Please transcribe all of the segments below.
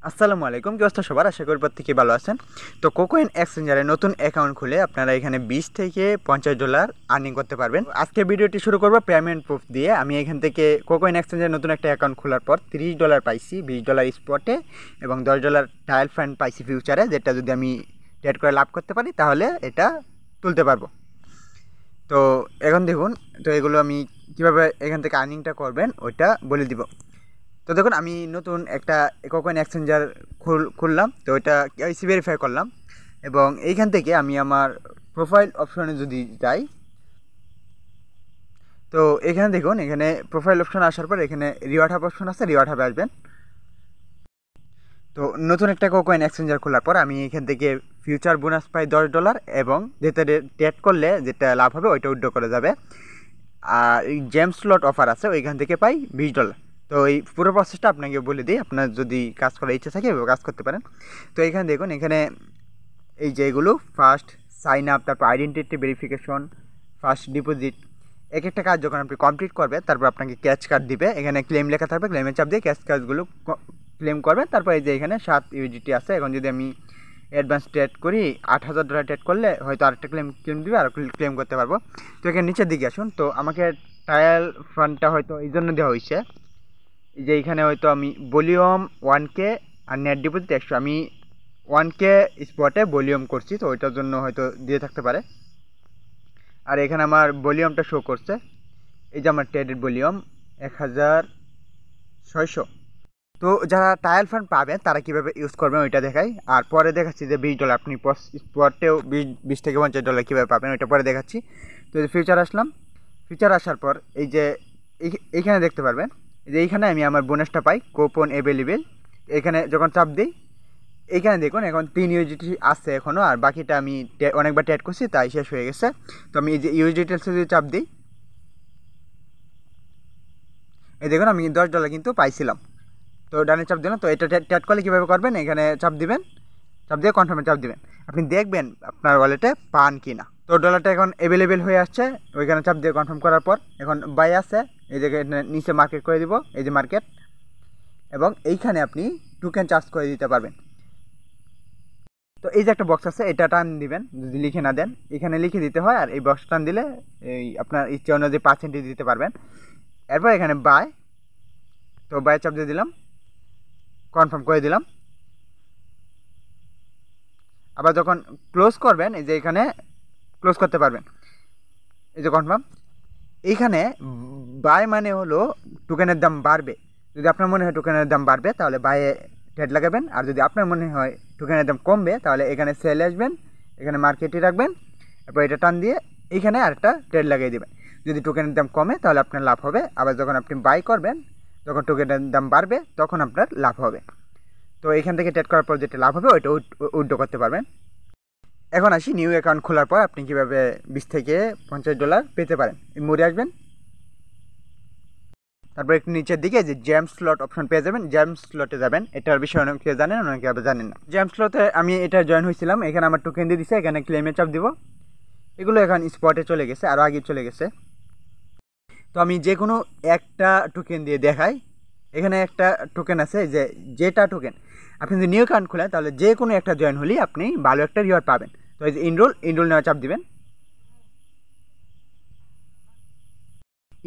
আসসালামু আলাইকুম, কি অবস্থা সবার? আশা করি প্রত্যেকে ভালো আছেন। তো কোকোইন এক্সচেঞ্জারে নতুন অ্যাকাউন্ট খুলে আপনারা এখানে $20 থেকে $50 আর্নিং করতে পারবেন। আজকে ভিডিওটি শুরু করব পেমেন্ট প্রুফ দিয়ে। আমি এখান থেকে কোকোইন এক্সচেঞ্জারে নতুন একটা অ্যাকাউন্ট খোলার পর $30 পাইছি, $20 স্পটে এবং $10 ট্রায়াল ফান্ড পাইছি ফিউচারে, যেটা যদি আমি ট্রেড করে লাভ করতে পারি তাহলে এটা তুলতে পারবো। তো এখন দেখুন, তো এগুলো আমি কীভাবে এখান থেকে আর্নিংটা করবেন ওইটা বলে দিব। তো দেখুন, আমি নতুন একটা কোকোইন এক্সচেঞ্জার খুললাম, তো এটা কেওয়াইসি ভেরিফাই করলাম এবং এইখান থেকে আমি আমার প্রোফাইল অপশনে যদি যাই, তো এখানে দেখুন, এখানে প্রোফাইল অপশন আসার পর এখানে রিওয়ার্ড হাব অপশন আছে, রিওয়ার্ড হাবে আসবেন। তো নতুন একটা কোকোইন এক্সচেঞ্জার খোলার পর আমি এখান থেকে ফিউচার বোনাস পাই $10 এবং যেটা ট্রেড করলে যেটা লাভ হবে ওইটা উইথড্র করে যাবে। আর এই জেম স্লট অফার আছে, ওইখান থেকে পাই $20। তো এই পুরো প্রসেসটা আপনাকে বলে দিই, আপনার যদি কাজ করার ইচ্ছা থাকে এভাবে কাজ করতে পারেন। তো এখানে দেখুন, এখানে এই যে এগুলো ফার্স্ট সাইন আপ, তারপর আইডেন্টিটি ভেরিফিকেশন, ফার্স্ট ডিপোজিট, এক একটা কাজ যখন আপনি কমপ্লিট করবে তারপর আপনাকে ক্যাচ কার্ড দিবে। এখানে ক্লেম লেখা থাকবে, ক্লেমের চাপ দিয়ে ক্যাচ কার্ডগুলো ক্লেম করবেন। তারপর এই যে এখানে 7 ইউজিটি আছে। এখন যদি আমি অ্যাডভান্স ট্রেড করি, $8,000 ট্রেড করলে হয়তো আরেকটা ক্লেম দিবে, আর ক্লেম করতে পারবো। তো এখানে নিচের দিকে আসুন, তো আমাকে ট্রায়াল ফান্ডটা হয়তো এই জন্য দেওয়া হয়েছে যে এইখানে হয়তো আমি ভলিউম 1K আর নেট ডিপোজিট 100, আমি 1K স্পটে ভলিউম করছি, তো ওইটার জন্য হয়তো দিয়ে থাকতে পারে। আর এখানে আমার ভলিউমটা শো করছে, এই যে আমার ট্রেডেড ভলিউম 1600। তো যারা ট্রায়াল ফান্ড পাবেন তারা কীভাবে ইউজ করবেন ওইটা দেখাই, আর পরে দেখাচ্ছি যে $20 আপনি স্পটেও 20 থেকে $50 কীভাবে পাবেন ওইটা পরে দেখাচ্ছি। তো ফিউচার আসলাম, ফিউচার আসার পর এই যে এইখানে দেখতে পারবেন যে এইখানে আমি আমার বোনাসটা পাই, কুপন অ্যাভেলেবেল। এখানে যখন চাপ দিই, এইখানে দেখুন এখন 3 ইউজিটি আছে এখনও, আর বাকিটা আমি অনেকবার ট্রেড করছি তাই শেষ হয়ে গেছে। তো আমি এই যে ইউজ ডিটেলসে যদি চাপ দিই, এই দেখুন আমি $10 কিন্তু পাইছিলাম। তো ডানে চাপ দিলাম। তো এটা ট্রেড করলে কীভাবে করবেন, এখানে চাপ দিবেন, চাপ দিয়ে কনফার্মে চাপ দিবেন, আপনি দেখবেন আপনার ওয়ালেটে পান কি না। তো ডলারটা এখন অ্যাভেলেবেল হয়ে আসছে, ওইখানে চাপ দিয়ে কনফার্ম করার পর এখন বাই আছে, এই জায়গায় নিচে মার্কেট করে দিব, এই যে মার্কেট, এবং এইখানে আপনি টোকেন চার্জ করে দিতে পারবেন। তো এই যে একটা বক্স আছে, এটা টান দিবেন, যদি লিখে না দেন এখানে লিখে দিতে হয়, আর এই বক্স টান দিলে এই আপনার ইচ্ছে অনুযায়ী পার্সেন্টেজ দিতে পারবেন। এরপর এখানে বাই, তো বাই চাপ দিয়ে দিলাম, কনফার্ম করে দিলাম। আবার যখন ক্লোজ করবেন, এই যে এখানে ক্লোজ করতে পারবেন, এই যে কনফার্ম। এইখানে বাই মানে হলো টোকেনের দাম বাড়বে। যদি আপনার মনে হয় টোকেনের দাম বাড়বে তাহলে বাইয়ে ট্রেড লাগাবেন, আর যদি আপনার মনে হয় টোকেনের দাম কমবে তাহলে এখানে সেলে আসবেন, এখানে মার্কেটে রাখবেন, এরপর এটা টান দিয়ে এইখানে আরেকটা ট্রেড লাগিয়ে দেবেন। যদি টোকেনের দাম কমে তাহলে আপনার লাভ হবে, আবার যখন আপনি বাই করবেন যখন টোকেনের দাম বাড়বে তখন আপনার লাভ হবে। তো এখান থেকে ট্রেড করার পর যেটা লাভ হবে ওইটা উইথড্র করতে পারবেন। এখন আসি নিউ অ্যাকাউন্ট খোলার পর আপনি কীভাবে $20 থেকে $50 পেতে পারেন। মোড়ে আসবেন, তারপর একটু নিচের দিকে যে জ্যাম স্লট অপশন পেয়ে যাবেন, জ্যাম স্লটে যাবেন। এটার বিষয়ে অনেকে জানেন, অনেকে আবার জানেন না। জ্যাম স্লটে আমি এটা জয়েন হয়েছিলাম, এখানে আমার টোকেন দিয়ে দিচ্ছে, এখানে ক্লেমে চাপ দিব। এগুলো এখন স্পটে চলে গেছে, আরও আগে চলে গেছে। তো আমি যে কোনো একটা টোকেন দিয়ে দেখাই। এখানে একটা টোকেন আছে, যেটা টোকেন আপনি যদি নিউ অ্যাকাউন্ট খোলেন তাহলে যে কোনো একটা জয়েন হলেই আপনি ভালো একটা রিওয়ার্ড পাবেন। তো এই যে ইনরোল নেওয়া চাপ দিবেন।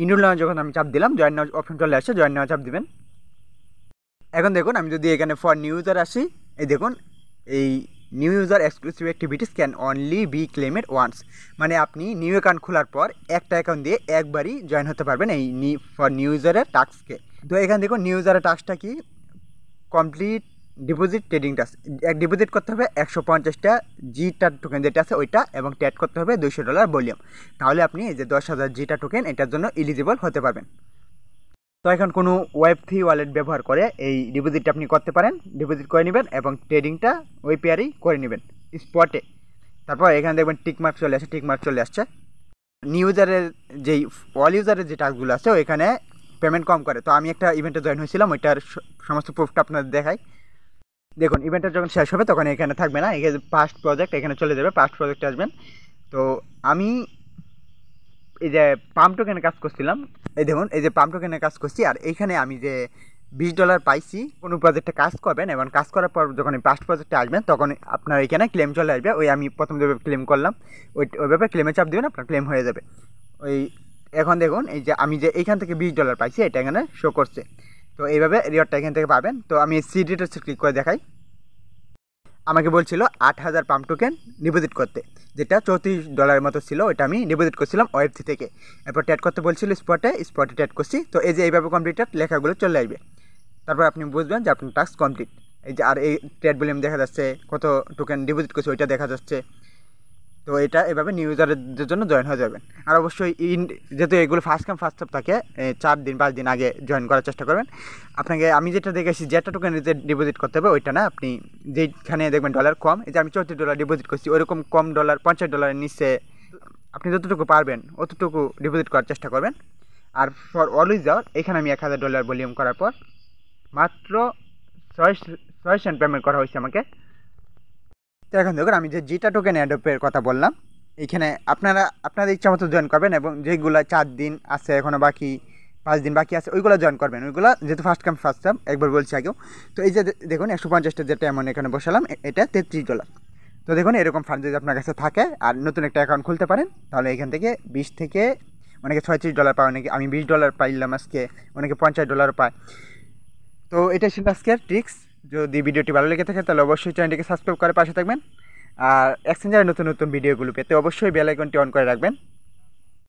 ইনরোল নেওয়া যখন আমি চাপ দিলাম, জয়েন নেওয়া অপশন চলে আসছে, জয়েন নেওয়া চাপ দিবেন। এখন দেখুন, আমি যদি এখানে ফর নিউ ইউজার আসি, এই দেখুন এই new user exclusive activities can only be claimed once, মানে আপনি নিউ অ্যাকাউন্ট খোলার পর একটা অ্যাকাউন্ট দিয়ে একবারই জয়েন হতে পারবেন এই ফর নিউ ইউজারের টাস্ককে। তো এখানে দেখুন নিউ ইউজারের টাস্কটা কি, কমপ্লিট ডিপোজিট ট্রেডিং টাস্ক। এক ডিপোজিট করতে হবে 150টা জিটা টোকেন যেটা আছে ওইটা, এবং ট্রেড করতে হবে $200 ভলিউম। তাহলে আপনি এই যে 10,000 জিটা টোকেন এটার জন্য এলিজিবল হতে পারবেন। তো এখন কোনো Web3 ওয়ালেট ব্যবহার করে এই ডিপোজিটটা আপনি করতে পারেন, ডিপোজিট করে নেবেন এবং ট্রেডিংটা ওই পেয়ারেই করে নেবেন স্পটে। তারপর এখানে দেখবেন টিকমার্ক চলে আসছে, টিকমার্ক চলে আসছে। নিউ ইউজারের যেই অল ইউজারের যে টাস্কগুলো আছে ওইখানে পেমেন্ট কম করে। তো আমি একটা ইভেন্টে জয়েন হয়েছিলাম, ওইটার সমস্ত প্রুফটা আপনাদের দেখাই। দেখুন ইভেন্টটা যখন শেষ হবে তখন এখানে থাকবে না, এখানে পাস্ট প্রজেক্ট এখানে চলে যাবে, পাস্ট প্রজেক্টে আসবেন। তো আমি এই যে পাম্প টোকেনে কাজ করছিলাম, এই দেখুন এই যে পাম্প টোকেনে কাজ করছি, আর এইখানে আমি যে $20 পাইছি। কোনো প্রজেক্টে কাজ করবেন এবং কাজ করার পর যখন পাস্ট প্রজেক্টে আসবেন তখন আপনার এখানে ক্লেম চলে আসবে। ওই আমি প্রথম যেভাবে ক্লেম করলাম ওইভাবে ক্লেমে চাপ দেবেন, আপনার ক্লেম হয়ে যাবে। ওই এখন দেখুন এই যে আমি যে এইখান থেকে $20 পাইছি এটা এখানে শো করছে। তো এইভাবে রিওয়ার্ডটা এখান থেকে পাবেন। তো আমি সি ডিটেলসে ক্লিক করে দেখাই। আমাকে বলছিল 8,000 পাম্প টোকেন ডিপোজিট করতে, যেটা $34 মতো ছিল। ওইটা আমি ডিপোজিট করছিলাম ওয়েবসি থেকে। এরপর ট্যাড করতে বলছিল স্পটে ট্যাড করছি। তো এই যে এইভাবে কমপ্লিটেড লেখাগুলো চলে আসবে। তারপর আপনি বুঝবেন যে আপনার টাস্ক কমপ্লিট। এই যে আর এই ট্রেড ভলিউম দেখা যাচ্ছে, কত টোকেন ডিপোজিট করছে ওইটা দেখা যাচ্ছে। তো এটা এভাবে নিউ ইউজারদের জন্য জয়েন হয়ে যাবেন। আর অবশ্যই যেহেতু এগুলো ফার্স্ট কাম ফার্স্ট সার্ভ থাকে, 4 দিন 5 দিন আগে জয়েন করার চেষ্টা করবেন। আপনাকে আমি যেটা দেখেছি যেটা টোকেন ডিপোজিট করতে হবে ওইটা না, আপনি যেখানে দেখবেন ডলার কম, এই যে আমি $34 ডিপোজিট করছি ওইরকম কম ডলার $50 নিচে আপনি যতটুকু পারবেন অতটুকু ডিপোজিট করার চেষ্টা করবেন। আর ফর অলওয়েজ যাওয়ার এখানে আমি $1,000 ভলিউম করার পর মাত্র 6 সেন্ট পেমেন্ট করা হয়েছে আমাকে। তো এখন দেখুন আমি যে জিটা টোকেন অ্যাডপের কথা বললাম, এইখানে আপনাদের ইচ্ছা মতো জয়েন করবেন এবং যেগুলো 4 দিন আছে এখনও বাকি, 5 দিন বাকি আছে ওইগুলো জয়েন করবেন। ওইগুলো যেহেতু ফার্স্ট কাম ফার্স্ট সার্ভ, একবার বলছি আগেও। তো এই যে দেখুন 150টা যেটা এমন এখানে বসালাম, এটা $33। তো দেখুন এরকম ফান্ড যদি আপনার কাছে থাকে আর নতুন একটা অ্যাকাউন্ট খুলতে পারেন, তাহলে এখান থেকে 20 থেকে অনেকে $36 পায়, অনেকে আমি $20 পাইলাম আজকে, অনেকে $50 পায়। তো এটাই ছিল আজকের ট্রিক্স। যদি ভিডিওটি ভালো লেগে থাকে তাহলে অবশ্যই চ্যানেলটিকে সাবস্ক্রাইব করে পাশে থাকবেন। আর এক্সচেঞ্জারের নতুন নতুন ভিডিওগুলো পেতে অবশ্যই বেল আইকনটি অন করে রাখবেন।